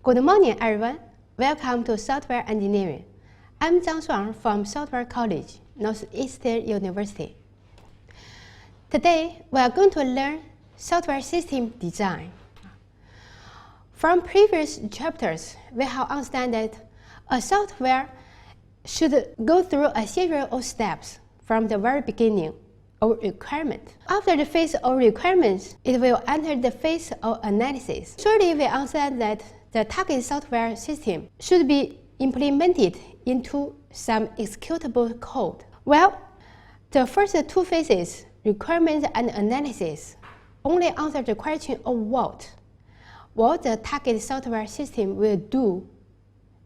Good morning, everyone. Welcome to Software Engineering. I'm Zhang Shuang from Software College, Northeastern University. Today, we are going to learn software system design. From previous chapters, we have understood that a software should go through a series of steps from the very beginning of requirement. After the phase of requirements, it will enter the phase of analysis. Surely, we understand that the target software system should be implemented into some executable code. Well, the first two phases, requirements and analysis, only answer the question of what the target software system will do,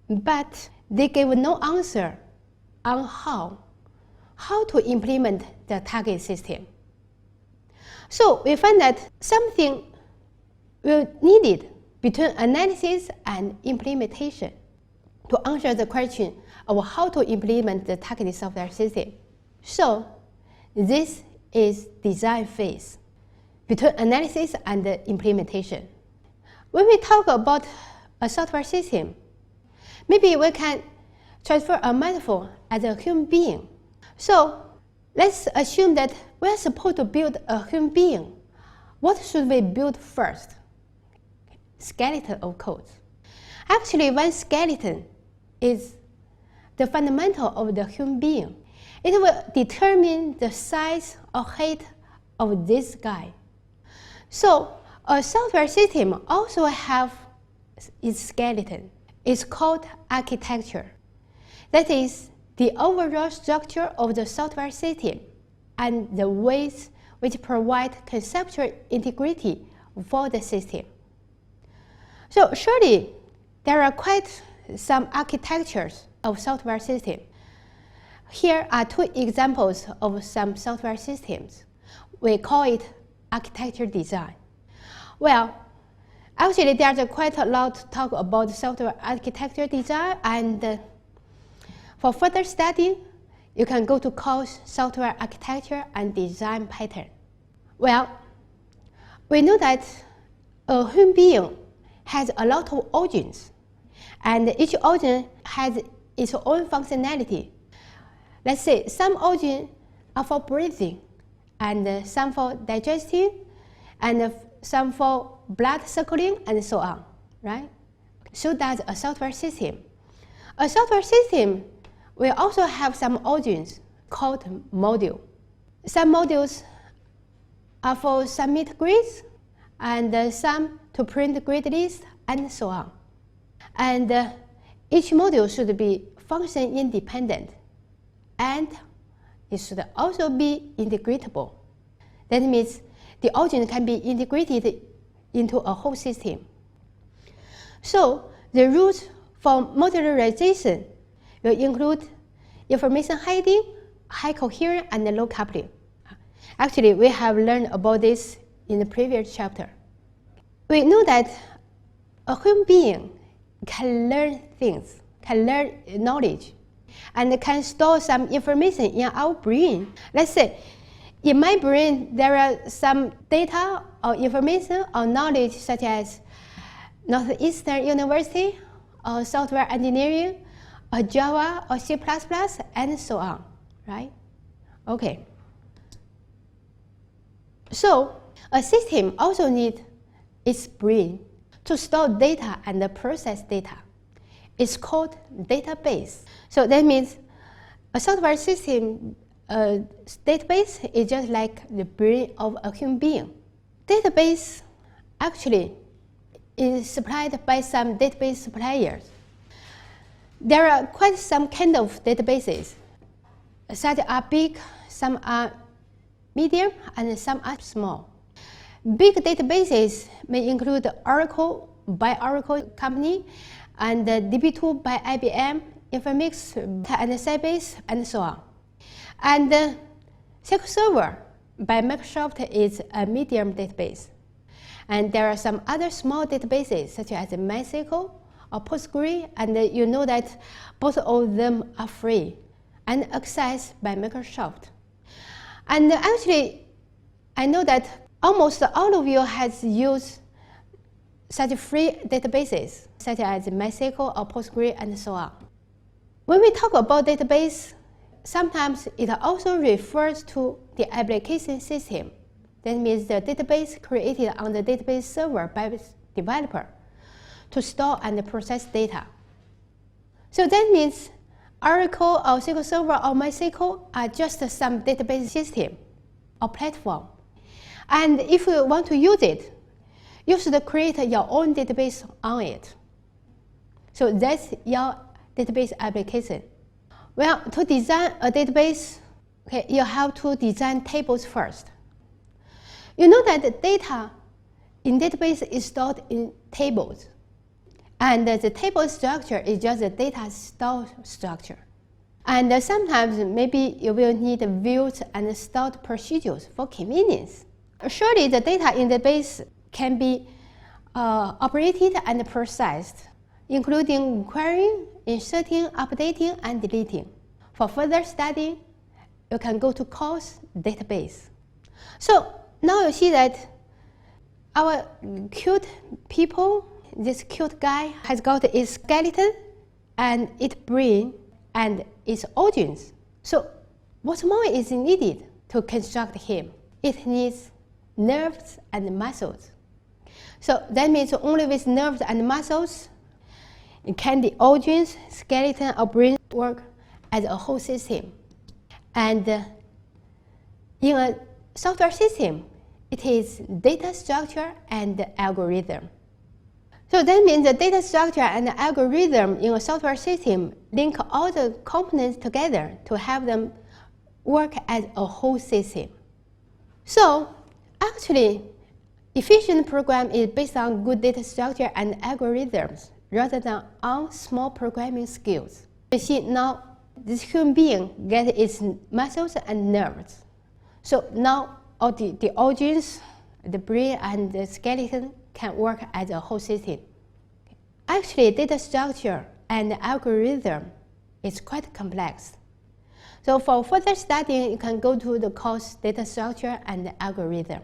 but they give no answer on how to implement the target system. So we find that something will needed between analysis and implementation to answer the question of how to implement the target software system. So this is design phase between analysis and the implementation. When we talk about a software system, maybe we can transfer a metaphor as a human being. So let's assume that we are supposed to build a human being. What should we build first? Skeleton of code. Actually, one skeleton is the fundamental of the human being. It will determine the size or height of this guy. So a software system also has its skeleton. It's called architecture. That is the overall structure of the software system and the ways which provide conceptual integrity for the system. So surely there are quite some architectures of software systems. Here are two examples of some software systems. We call it architecture design. Well, actually there's quite a lot to talk about software architecture design, and for further study, you can go to course Software Architecture and Design Pattern. Well, we know that a human being has a lot of organs, and each organ has its own functionality. Let's say some organs are for breathing, and some for digesting, and some for blood circulating, and so on, right? So that's a software system. A software system will also have some organs called module. Some modules are for submit grids, and some to print grid list, and so on. And each module should be function independent, and it should also be integratable. That means the origin can be integrated into a whole system. So the rules for modularization will include information hiding, high coherence, and low coupling. Actually, we have learned about this in the previous chapter. We know that a human being can learn things, can learn knowledge, and can store some information in our brain. Let's say, in my brain, there are some data or information or knowledge such as Northeastern University, or software engineering, or Java, or C++, and so on, right? Okay. So a system also needs its brain to store data and process data. It's called database. So that means a software system database is just like the brain of a human being. Database actually is supplied by some database suppliers. There are quite some kind of databases. Some are big, some are medium, and some are small. Big databases may include Oracle by Oracle Company, and DB2 by IBM, Informix and Sybase, and so on. And SQL Server by Microsoft is a medium database. And there are some other small databases such as MySQL or Postgre, and you know that both of them are free and accessed by Microsoft. And actually, I know that almost all of you has used such free databases, such as MySQL or Postgre and so on. When we talk about database, sometimes it also refers to the application system. That means the database created on the database server by the developer to store and process data. So that means Oracle or SQL Server or MySQL are just some database system or platform. And if you want to use it, you should create your own database on it. So that's your database application. Well, to design a database, okay, you have to design tables first. You know that the data in database is stored in tables. And the table structure is just the data store structure. And sometimes maybe you will need views and stored procedures for convenience. Surely the data in the base can be operated and processed, including querying, inserting, updating, and deleting. For further study, you can go to course database. So now you see that our cute people, this cute guy has got its skeleton and its brain and its organs. So what more is needed to construct him? It needs nerves and muscles. So that means only with nerves and muscles can the organs, skeleton, or brain work as a whole system. And in a software system, it is data structure and algorithm. So that means the data structure and the algorithm in a software system link all the components together to have them work as a whole system. So actually, efficient program is based on good data structure and algorithms rather than on small programming skills. You see now this human being gets its muscles and nerves. So now all the organs, the brain, and the skeleton can work as a whole system. Actually, data structure and algorithm is quite complex. So for further studying, you can go to the course Data Structure and Algorithm.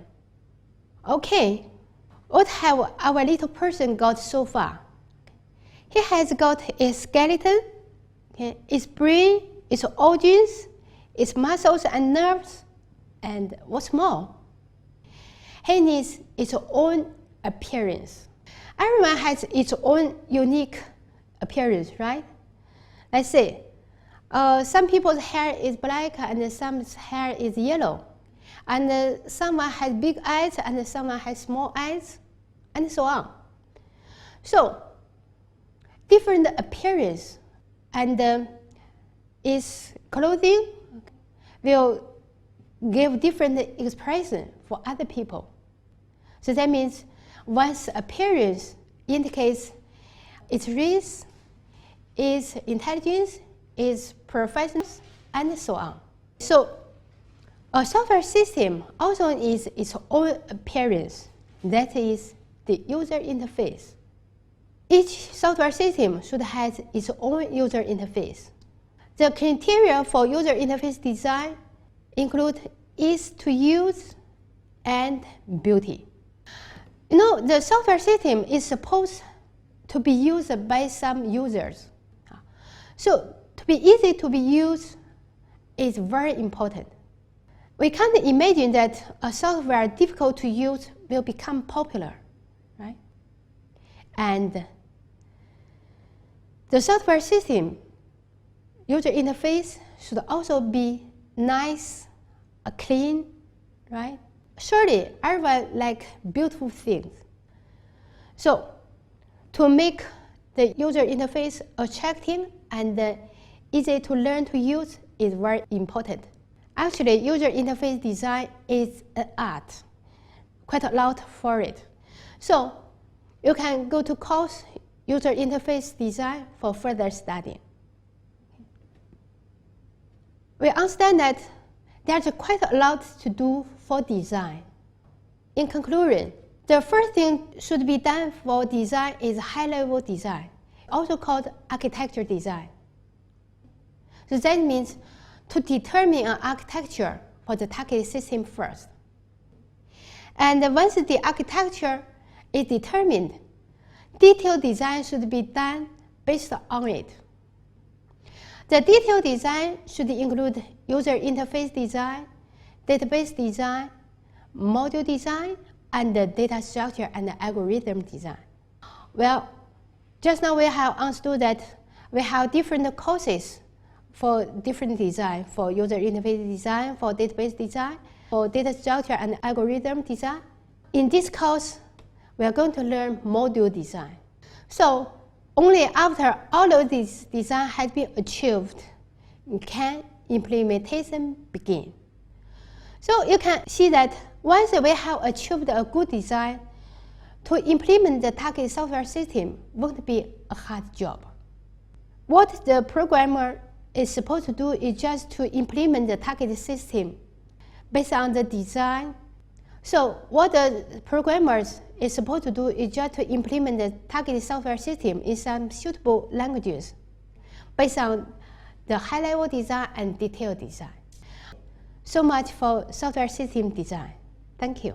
Okay, what have our little person got so far? He has got a skeleton, okay, its brain, its organs, its muscles and nerves, and what's more? He needs its own appearance. Everyone has its own unique appearance, right? Let's say, some people's hair is black and some's hair is yellow. And someone has big eyes and someone has small eyes, and so on. So, different appearance and its clothing will give different expression for other people. So that means one's appearance indicates its race, its intelligence, its profession, and so on. So a software system also needs its own appearance, that is the user interface. Each software system should have its own user interface. The criteria for user interface design include ease to use and beauty. You know, the software system is supposed to be used by some users. So to be easy to be used is very important. We can't imagine that a software difficult to use will become popular, right? And the software system user interface should also be nice, clean, right? Surely everyone likes beautiful things. So to make the user interface attractive and easy to learn to use is very important. Actually, user interface design is an art, quite a lot for it. So you can go to course user interface design for further study. We understand that there's quite a lot to do for design. In conclusion, the first thing should be done for design is high-level design, also called architecture design. So that means to determine an architecture for the target system first. And once the architecture is determined, detailed design should be done based on it. The detailed design should include user interface design, database design, module design, and the data structure and algorithm design. Well, just now we have understood that we have different courses for different design, for user interface design, for database design, for data structure and algorithm design. In this course, we are going to learn module design. So only after all of these design has been achieved can implementation begin. So you can see that once we have achieved a good design, to implement the target software system won't be a hard job. What the programmer is supposed to do is just to implement the target system based on the design. So what the programmers is supposed to do is just to implement the target software system in some suitable languages based on the high-level design and detailed design. So much for software system design. Thank you.